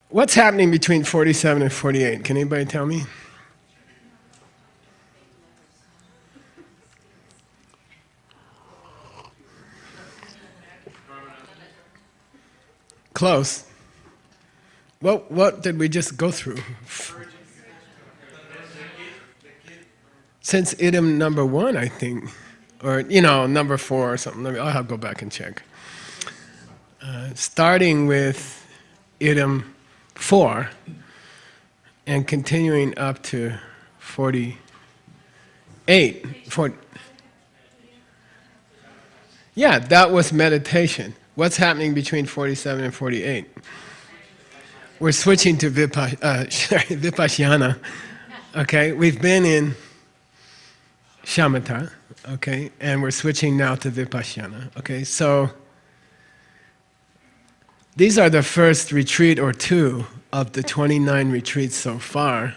What's happening between 47 and 48? Can anybody tell me? Close. What did we just go through? Since idim number 1, I think. Or, number 4 or something. I'll have to go back and check. Starting with idim 4 and continuing up to 48. Yeah, that was meditation. What's happening between 47 and 48? We're switching to Vipassana. Okay, we've been in Shamatha, okay, and we're switching now to Vipassana. Okay, so these are the first retreat or 2 of the 29 retreats so far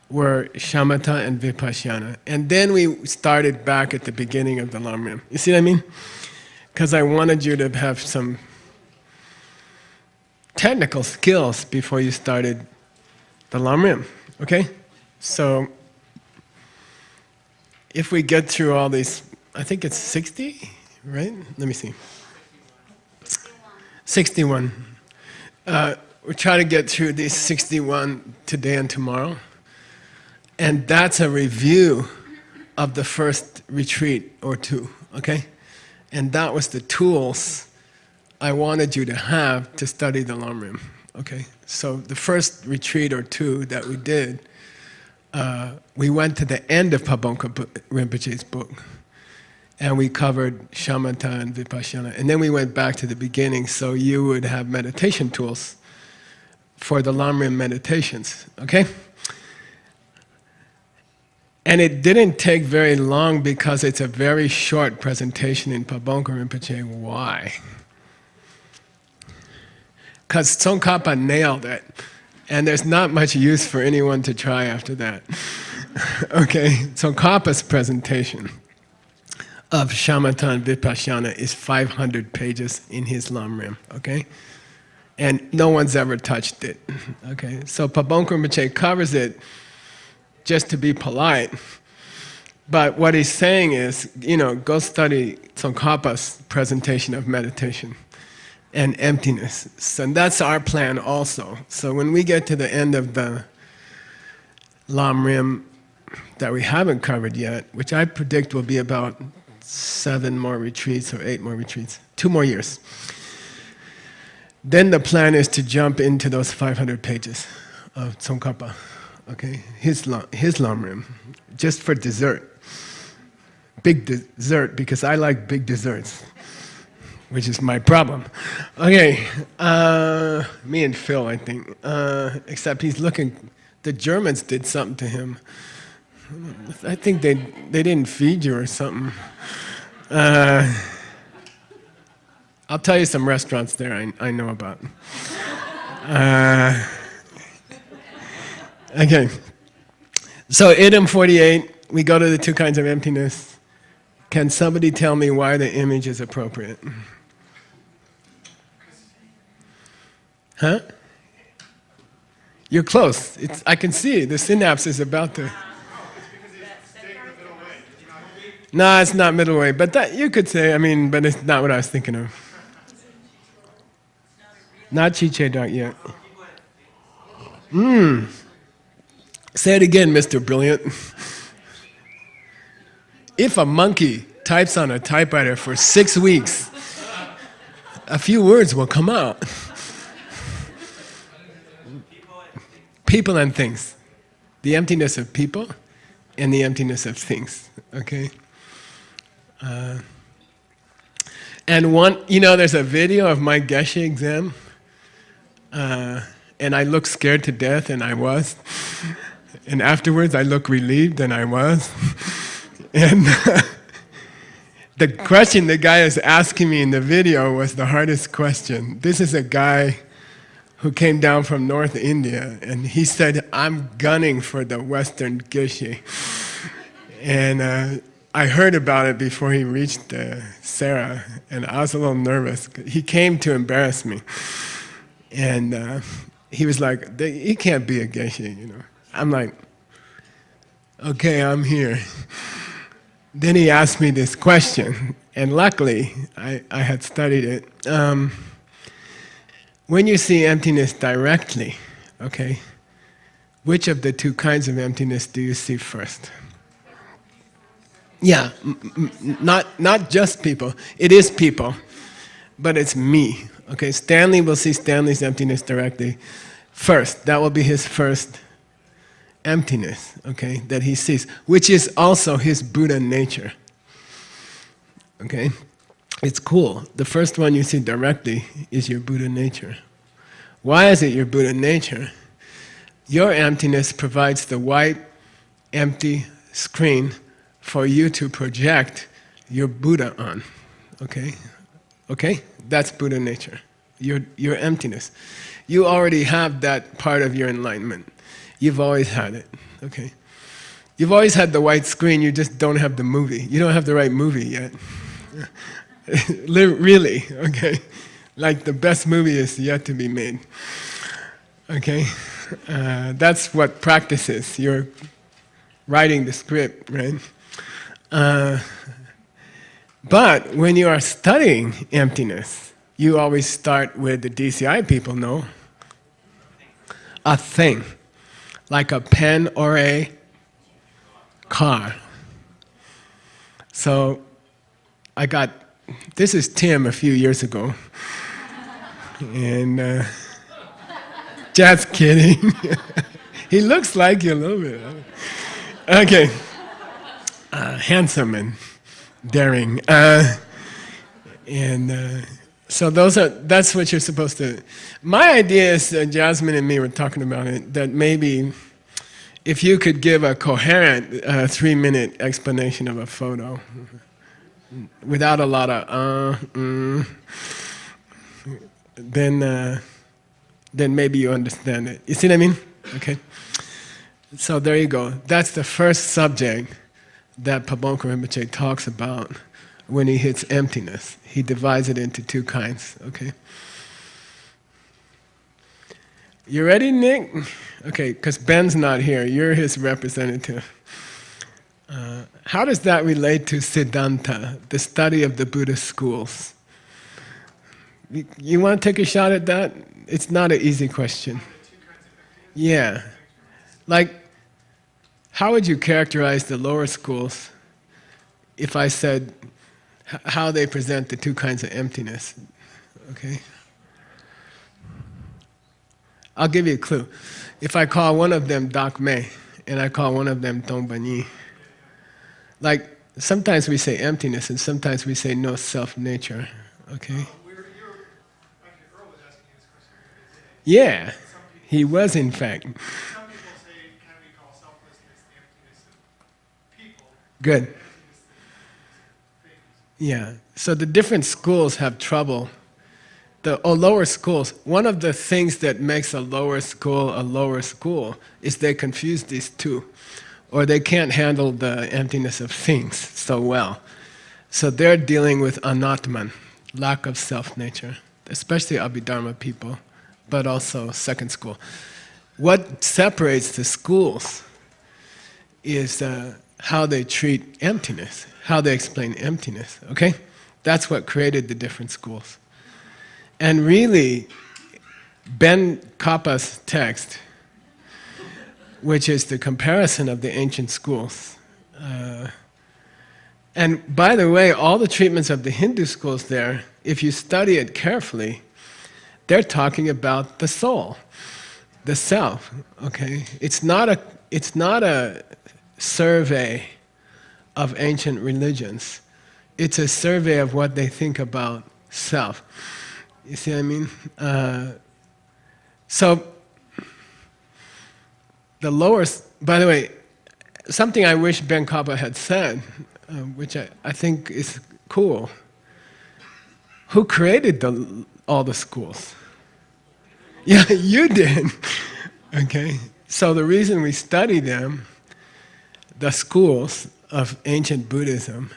were Shamatha and Vipassana. And then we started back at the beginning of the Lam Rim. You see what I mean? Because I wanted you to have some technical skills before you started the Lam Rim, okay? So if we get through all these, I think it's 60, right? Let me see. 61. We're trying to get through these 61 today and tomorrow. And that's a review of the first retreat or 2, okay? And that was the tools I wanted you to have to study the Lam Rim, okay? So the first retreat or 2 that we did, we went to the end of Pabonka Rinpoche's book, and we covered Shamatha and Vipassana, and then we went back to the beginning so you would have meditation tools for the Lam Rim meditations, okay? And it didn't take very long because it's a very short presentation in Pabonka Rinpoche. Why? Because Tsongkhapa nailed it, and there's not much use for anyone to try after that. Okay, Tsongkhapa's presentation of Shamatha and Vipassana is 500 pages in his Lam Rim, okay? And no one's ever touched it, okay? So Pabonka Rinpoche covers it just to be polite, but what he's saying is, go study Tsongkhapa's presentation of meditation and emptiness. So that's our plan also. So when we get to the end of the Lam Rim that we haven't covered yet, which I predict will be about 7 more retreats or 8 more retreats, 2 more years, then the plan is to jump into those 500 pages of Tsongkhapa, okay? His Lam Rim, just for dessert. Big dessert, because I like big desserts, which is my problem. Okay, me and Phil, I think. Except he's looking, the Germans did something to him. I think they didn't feed you or something. I'll tell you some restaurants there I know about. Okay, so idim 48, we go to the 2 kinds of emptiness. Can somebody tell me why the image is appropriate? Huh? You're close. I can see the synapse is about to. No, it's not middle way, but that you could say. But it's not what I was thinking of. Not Chiche Dark yet. Say it again, Mr. Brilliant. If a monkey types on a typewriter for 6 weeks, a few words will come out. People and things. The emptiness of people and the emptiness of things, okay? And there's a video of my Geshe exam, and I look scared to death, and I was. And afterwards, I look relieved, and I was. And the question the guy is asking me in the video was the hardest question. This is a guy who came down from North India, and he said, I'm gunning for the Western Geshe. And I heard about it before he reached Sarah, and I was a little nervous. He came to embarrass me. And he was like, he can't be a Geshe, you know. I'm like, okay, I'm here. Then he asked me this question, and luckily I had studied it. When you see emptiness directly, okay, which of the two kinds of emptiness do you see first? Yeah, not just people. It is people, but it's me. Okay, Stanley will see Stanley's emptiness directly first. That will be his first emptiness, okay, that he sees, which is also his Buddha nature. Okay? It's cool. The first one you see directly is your Buddha nature. Why is it your Buddha nature? Your emptiness provides the white, empty screen for you to project your Buddha on. Okay? Okay? That's Buddha nature. Your emptiness. You already have that part of your enlightenment. You've always had it. Okay? You've always had the white screen, you just don't have the movie. You don't have the right movie yet. Really, okay? Like the best movie is yet to be made. Okay? That's what practice is. You're writing the script, right? But when you are studying emptiness, you always start with the DCI people know. A thing. Like a pen or a car. So I got, this is Tim a few years ago. And just kidding. He looks like you a little bit. Okay. Handsome and daring. So that's what you're supposed to. My idea is, Jasmine and me were talking about it, that maybe if you could give a coherent 3-minute explanation of a photo, without a lot of then maybe you understand it. You see what I mean? Okay. So there you go. That's the first subject that Pabonko Rinpoche talks about when he hits emptiness. He divides it into two kinds, okay? You ready, Nick? Okay, because Ben's not here. You're his representative. How does that relate to Siddhanta, the study of the Buddhist schools? You want to take a shot at that? It's not an easy question. Yeah. Like, how would you characterize the lower schools if I said how they present the two kinds of emptiness? Okay? I'll give you a clue. If I call one of them Dak Me, and I call one of them Tong Banyi, like, sometimes we say emptiness, and sometimes we say no self-nature, okay? Yeah, he was in fact. Some people say, can we call selflessness the emptiness of people? Good. Yeah, so the different schools have trouble. The lower schools, one of the things that makes a lower school is they confuse these two, or they can't handle the emptiness of things so well. So they're dealing with anatman, lack of self-nature, especially Abhidharma people, but also second school. What separates the schools is how they treat emptiness, how they explain emptiness, okay? That's what created the different schools. And really, Ben Kappa's text, which is the comparison of the ancient schools, and by the way, all the treatments of the Hindu schools there, if you study it carefully, they're talking about the soul, the self, okay? It's not a survey of ancient religions. It's a survey of what they think about self. You see what I mean? So, the lower, by the way, something I wish Ben Kappa had said, which I think is cool. Who created all the schools? Yeah, you did. Okay? So the reason we study them, the schools of ancient Buddhism,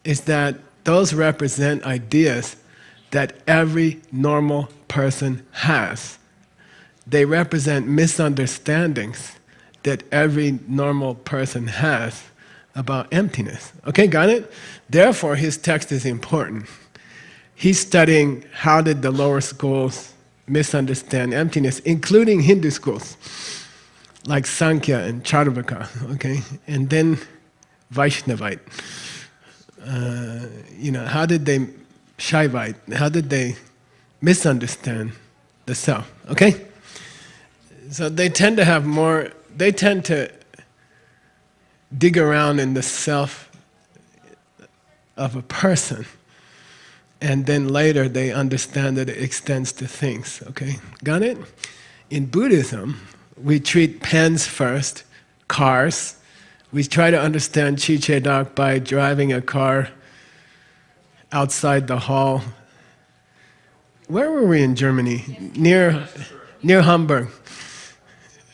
is that those represent ideas that every normal person has. they represent misunderstandings that every normal person has about emptiness. Okay, got it? Therefore, his text is important. He's studying how did the lower schools misunderstand emptiness, including Hindu schools, like Sankhya and Charvaka, okay? And then Vaishnavite. How did they, Shaivite, how did they misunderstand the self, okay? So they tend to dig around in the self of a person, and then later they understand that it extends to things, okay? Got it? In Buddhism, we treat pens first, cars. We try to understand Chi-Che-Dak by driving a car outside the hall. Where were we in Germany? Near Hamburg.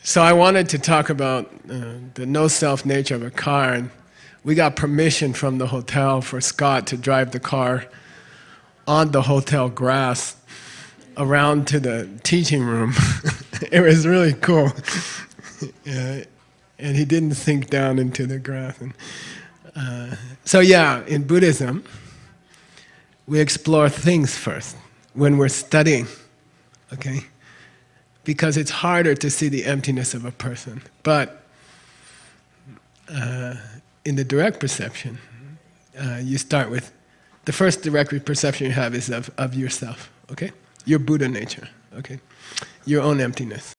So I wanted to talk about the no-self nature of a car, and we got permission from the hotel for Scott to drive the car on the hotel grass around to the teaching room. It was really cool. Yeah, and he didn't sink down into the grass. So yeah, in Buddhism, we explore things first when we're studying, okay? Because it's harder to see the emptiness of a person. But in the direct perception, you start with, the first direct perception you have is of yourself, okay? Your Buddha nature, okay? Your own emptiness.